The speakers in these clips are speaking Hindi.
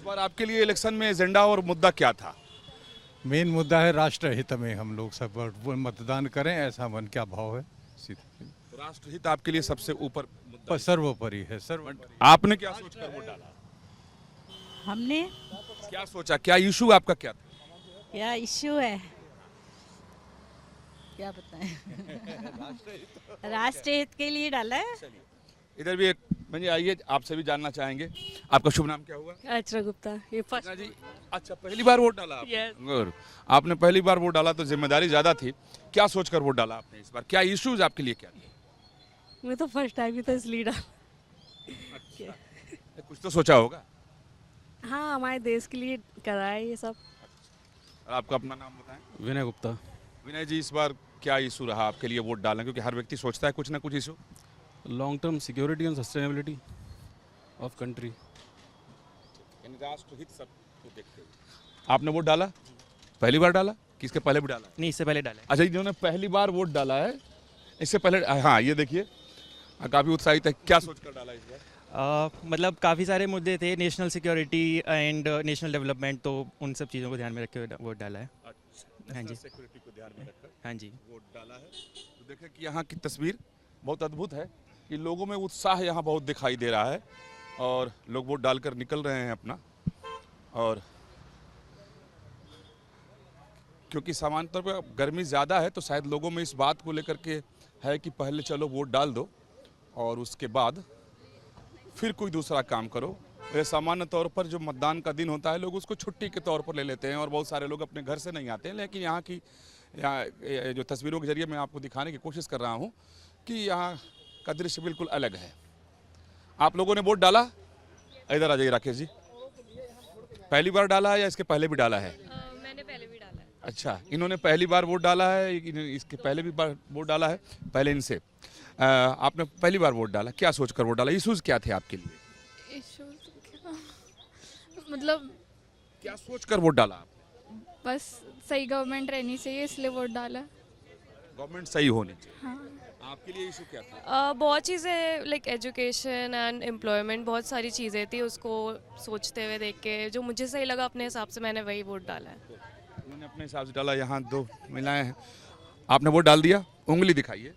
बार आपके लिए इलेक्शन में एजेंडा और मुद्दा क्या था? मेन मुद्दा है राष्ट्रहित में हम लोग सब वो मतदान करें, ऐसा मन क्या भाव है। तो राष्ट्रहित आपके लिए सबसे ऊपर मुद्दा है। सर्वोपरि है, सर्वोपरि। आपने क्या सोचकर वोट डाला? हमने क्या सोचा, क्या इशू आपका क्या था? क्या इश्यू है, क्या बताएं। राष्ट्रीय हित के लिए डाला है। इधर भी एक भैया आइए, आपसे भी जानना चाहेंगे, आपका शुभ नाम क्या हुआ? अर्चना गुप्ता। ये फर्स्ट जी, अच्छा पहली बार वोट डाला आपने? Yes. और आपने पहली बार वोट डाला तो जिम्मेदारी ज्यादा थी, क्या सोचकर वोट डाला आपने इस बार? क्या इश्यूज आपके लिए क्या थे? मैं तो फर्स्ट टाइम ही था इसलिए डाला। कुछ तो सोचा होगा। हाँ, हमारे देश के लिए करा है ये सब। और आपका अपना नाम बताएं। विनय गुप्ता। विनय जी, इस बार क्या इशू रहा आपके लिए वोट डालना, क्योंकि हर व्यक्ति सोचता है कुछ ना कुछ issue. Long term security and sustainability of country. राष्ट्रहित सब को देखते हुए आपने वोट डाला? पहली बार डाला कि इसके पहले भी डाला? नहीं, इससे पहले डाला है। अच्छा, जिन्होंने पहली बार वोट डाला है, इससे पहले, हाँ ये देखिए काफी उत्साहित है, क्या सोचकर डाला इस बार? मतलब काफ़ी सारे मुद्दे थे, national security and national development, तो उन सब चीज़ों को ध्यान में रखे हुए वोट डाला है। हाँ जी, सिक्योरिटी को ध्यान में रखकर हाँ जी। वोट डाला है। तो देखें कि यहाँ की तस्वीर बहुत अद्भुत है कि लोगों में उत्साह यहाँ बहुत दिखाई दे रहा है और लोग वोट डालकर निकल रहे हैं अपना। और क्योंकि सामान्य तौर पर गर्मी ज़्यादा है तो शायद लोगों में इस बात को लेकर के है कि पहले चलो वोट डाल दो और उसके बाद फिर कोई दूसरा काम करो। ये सामान्य तौर पर जो मतदान का दिन होता है लोग उसको छुट्टी के तौर पर ले लेते हैं और बहुत सारे लोग अपने घर से नहीं आते हैं। लेकिन यहाँ की जो तस्वीरों के जरिए मैं आपको दिखाने की कोशिश कर रहा हूँ कि यहाँ का दृश्य बिल्कुल अलग है। आप लोगों ने वोट डाला? इधर आ जाइए राकेश जी। पहली बार डाला है या इसके पहले भी डाला है? मैंने पहले भी डाला है। अच्छा, इन्होंने पहली बार वोट डाला है, इसके पहले भी बार वोट डाला है? पहले इनसे आपने पहली बार वोट डाला, क्या सोचकर वोट डाला? इश्यूज क्या थे आपके लिए? मतलब क्या सोचकर वोट डाला आप? बस सही गवर्नमेंट रहनी चाहिए इसलिए वोट डाला। गवर्नमेंट सही होनी चाहिए। हाँ। आपके लिए इशू क्या था? बहुत चीज़ें लाइक एजुकेशन एंड एम्प्लॉयमेंट, बहुत सारी चीज़ें थी, उसको सोचते हुए देख के जो मुझे सही लगा अपने हिसाब से मैंने वही वोट डाला है। उन्होंने अपने हिसाब से डाला। यहाँ दो महिलाएं हैं, आपने वोट डाल दिया? उंगली दिखाइए।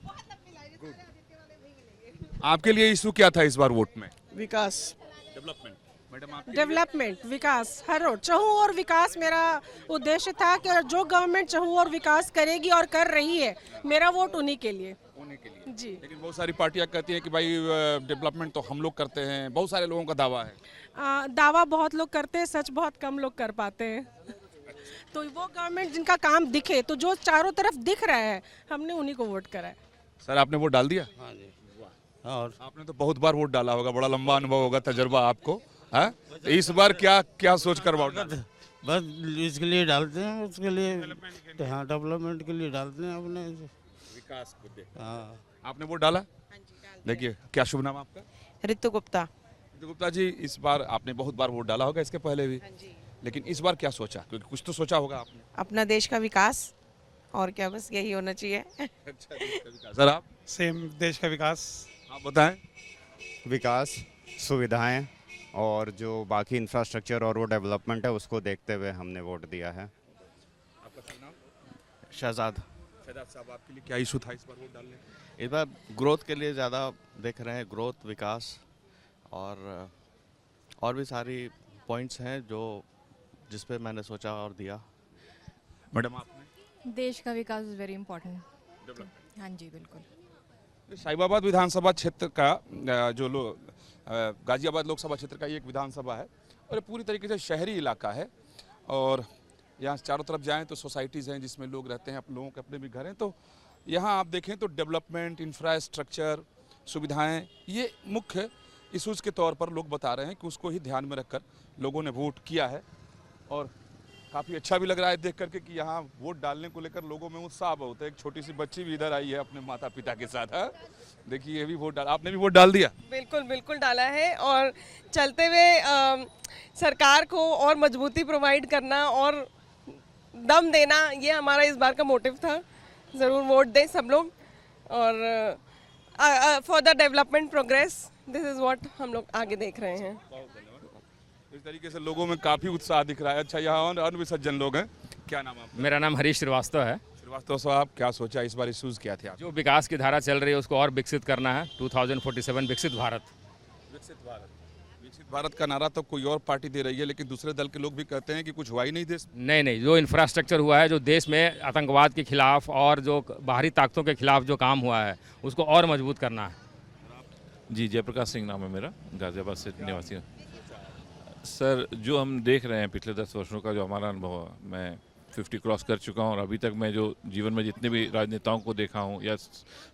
आपके लिए इशू क्या था इस बार वोट में? विकास, डेवलपमेंट। मैडम आप डेवलपमेंट, विकास, हर रोड चहु और विकास मेरा उद्देश्य था कि जो गवर्नमेंट चहु और विकास करेगी और कर रही है, मेरा वोट उन्हीं के लिए। होने के लिए जी। लेकिन बहुत सारी पार्टियां कहती हैं कि भाई डेवलपमेंट तो हम लोग करते हैं, बहुत सारे लोगों का दावा है। दावा बहुत लोग करते हैं, सच बहुत कम लोग कर पाते हैं। तो वो गवर्नमेंट जिनका काम दिखे, तो जो चारों तरफ दिख रहा है, हमने उन्हीं को वोट करा है। सर आपने वोट डाल दिया? हाँ जी। और आपने तो बहुत बार वोट डाला होगा, बड़ा लंबा अनुभव होगा, तजर्बा आपको है? इस बार क्या सोच कर वोट डाला? बस इसके लिए डालते हैं, उसके लिए, हाँ डेवलपमेंट के लिए डालते हैं अपने विकास को देख। हाँ। आपने वोट डाला? देखिए, क्या शुभ नाम आपका? ऋतु गुप्ता। ऋतु गुप्ता जी, इस बार आपने बहुत बार वोट डाला होगा इसके पहले भी, लेकिन इस बार क्या सोचा? क्योंकि कुछ तो सोचा होगा आपने। अपना देश का विकास, और क्या, बस यही होना चाहिए। अच्छा, देश का विकास। सर आप? सेम, देश का विकास। आप बताएं। विकास, सुविधाएं और जो बाकी इंफ्रास्ट्रक्चर और वो डेवलपमेंट है उसको देखते हुए हमने वोट दिया है। आपका क्या नाम? शहजाद। शहजाद साहब, आपके लिए क्या इशू था इस बार वोट डालने? इस बार ग्रोथ के लिए ज़्यादा देख रहे हैं, ग्रोथ, विकास और भी सारी पॉइंट्स हैं जो जिस पे मैंने सोचा और दिया। मैडम आपने? देश का विकास इज़ वेरी इम्पोर्टेंट। डेवलपमेंट। हाँ जी, बिल्कुल। साहिबाबाद विधानसभा क्षेत्र का जो गाजियाबाद लोकसभा क्षेत्र का ये एक विधानसभा है और ये पूरी तरीके से शहरी इलाका है और यहाँ चारों तरफ जाएं तो सोसाइटीज़ हैं जिसमें लोग रहते हैं, लोगों के अपने भी घर हैं। तो यहाँ आप देखें तो डेवलपमेंट, इंफ्रास्ट्रक्चर, सुविधाएं, ये मुख्य इशूज़ के तौर पर लोग बता रहे हैं कि उसको ही ध्यान में रखकर लोगों ने वोट किया है। और काफ़ी अच्छा भी लग रहा है देख करके कि यहाँ वोट डालने को लेकर लोगों में उत्साह बहुत है। एक छोटी सी बच्ची भी इधर आई है अपने माता पिता के साथ। देखिए, ये भी वोट डाल, आपने भी वोट डाल दिया? बिल्कुल बिल्कुल डाला है। और चलते हुए सरकार को और मजबूती प्रोवाइड करना और दम देना, ये हमारा इस बार का मोटिव था। ज़रूर वोट दें सब लोग और for the development progress, this is what हम लोग आगे देख रहे हैं। इस तरीके से लोगों में काफी उत्साह दिख रहा है। अच्छा, यहाँ और अन्य भी सज्जन लोग हैं। क्या नाम है आपका? मेरा नाम हरीश श्रीवास्तव है। श्रीवास्तव साहब, क्या सोचा इस बार इश्यूज क्या थे आप? जो विकास की धारा चल रही है उसको और विकसित करना है। 2047 विकसित भारत। विकसित भारत का नारा तो कोई और पार्टी दे रही है, लेकिन दूसरे दल के लोग भी कहते हैं कि कुछ हुआ ही नहीं देश में। नहीं, जो इंफ्रास्ट्रक्चर हुआ है, जो देश में आतंकवाद के खिलाफ और जो बाहरी ताकतों के खिलाफ जो काम हुआ है उसको और मजबूत करना है। जी, जयप्रकाश सिंह नाम है मेरा, गाजियाबाद से निवासी हूँ। सर, जो हम देख रहे हैं पिछले 10 वर्षों का जो हमारा अनुभव है, मैं 50 क्रॉस कर चुका हूँ और अभी तक मैं जो जीवन में जितने भी राजनेताओं को देखा हूँ या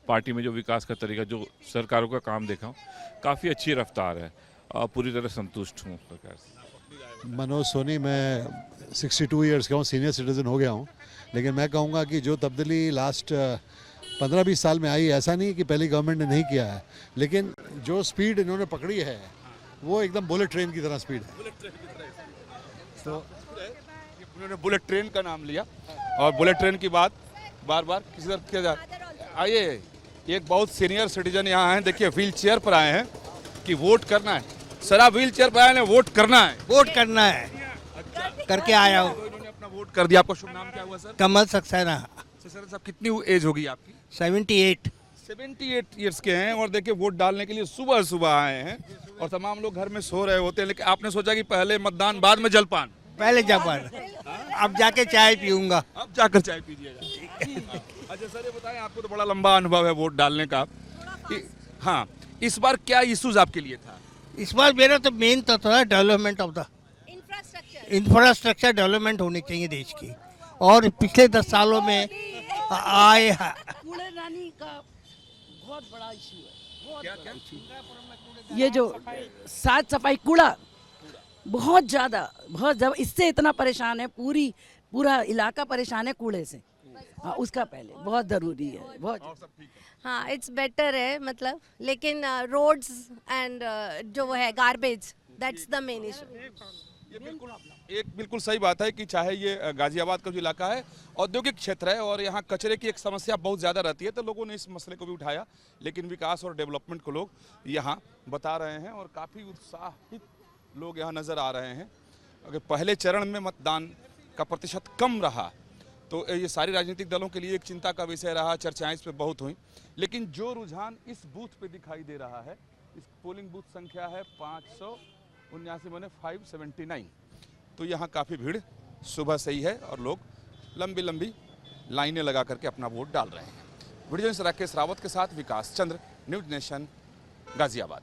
पार्टी में जो विकास का तरीका, जो सरकारों का काम देखा हूँ, काफ़ी अच्छी रफ्तार है और पूरी तरह संतुष्ट हूँ सरकार से। मनोज सोनी, मैं 62 ईयर्स का हूँ, सीनियर सिटीज़न हो गया हूँ, लेकिन मैं कहूँगा कि जो तब्दीली लास्ट 15-20 साल में आई, ऐसा नहीं कि पहली गवर्नमेंट ने नहीं किया है, लेकिन जो स्पीड इन्होंने पकड़ी है वो एकदम बुलेट ट्रेन की तरह स्पीड है। तो उन्होंने बुलेट ट्रेन का नाम लिया और बुलेट ट्रेन की बात बार बार किसी तरह किया जाए। आइए, एक बहुत सीनियर सिटीजन यहाँ हैं, देखिए व्हील चेयर पर आए हैं कि वोट करना है। सर, आप व्हील चेयर पर आए हैं, वोट करना है? वोट करना है, करके आया हूँ। तो इन्होंने अपना वोट कर दिया। आपका शुभ नाम क्या हुआ सर? कमल सक्सेना। सर साहब, कितनी एज होगी आपकी? 78 ईयर्स के हैं और देखिए वोट डालने के लिए सुबह सुबह आए हैं और तमाम लोग घर में सो रहे होते हैं, लेकिन आपने सोचा कि पहले मतदान बाद में जलपान? पहले जलपान, अब जाके चाय पीऊंगा। अब जाकर चाय पीजिएगा। अच्छा सर, ये बताएं, आपको तो बड़ा लंबा अनुभव है वोट डालने का। हाँ, इस बार क्या इश्यूज आपके लिए था? इस बार मेरा तो मेन तो था development of the infrastructure development होनी चाहिए देश की। और पिछले 10 सालों में आए कूड़ेदानी का बहुत बड़ा इशू है। क्या? ये जो साफ सफाई, कूड़ा बहुत ज़्यादा इससे इतना परेशान है, पूरा इलाका परेशान है कूड़े से। हाँ, उसका पहले बहुत ज़रूरी है, बहुत। हाँ, इट्स बेटर है मतलब, लेकिन रोड्स एंड जो वो है garbage, that's the main issue. एक बिल्कुल सही बात है कि चाहे ये गाजियाबाद का जो इलाका है औद्योगिक क्षेत्र है और यहाँ कचरे की एक समस्या बहुत ज़्यादा रहती है, तो लोगों ने इस मसले को भी उठाया, लेकिन विकास और डेवलपमेंट को लोग यहाँ बता रहे हैं और काफ़ी उत्साहित लोग यहाँ नज़र आ रहे हैं। अगर पहले चरण में मतदान का प्रतिशत कम रहा तो ये सारी राजनीतिक दलों के लिए एक चिंता का विषय रहा, चर्चाएं इस पर बहुत हुई, लेकिन जो रुझान इस बूथ पे दिखाई दे रहा है, इस पोलिंग बूथ संख्या है 579 तो यहाँ काफ़ी भीड़ सुबह से ही है और लोग लंबी लंबी लाइनें लगा करके अपना वोट डाल रहे हैं। वीडियो जर्नलिस्ट राकेश रावत के साथ विकास चंद्र, न्यूज़ नेशन, गाजियाबाद।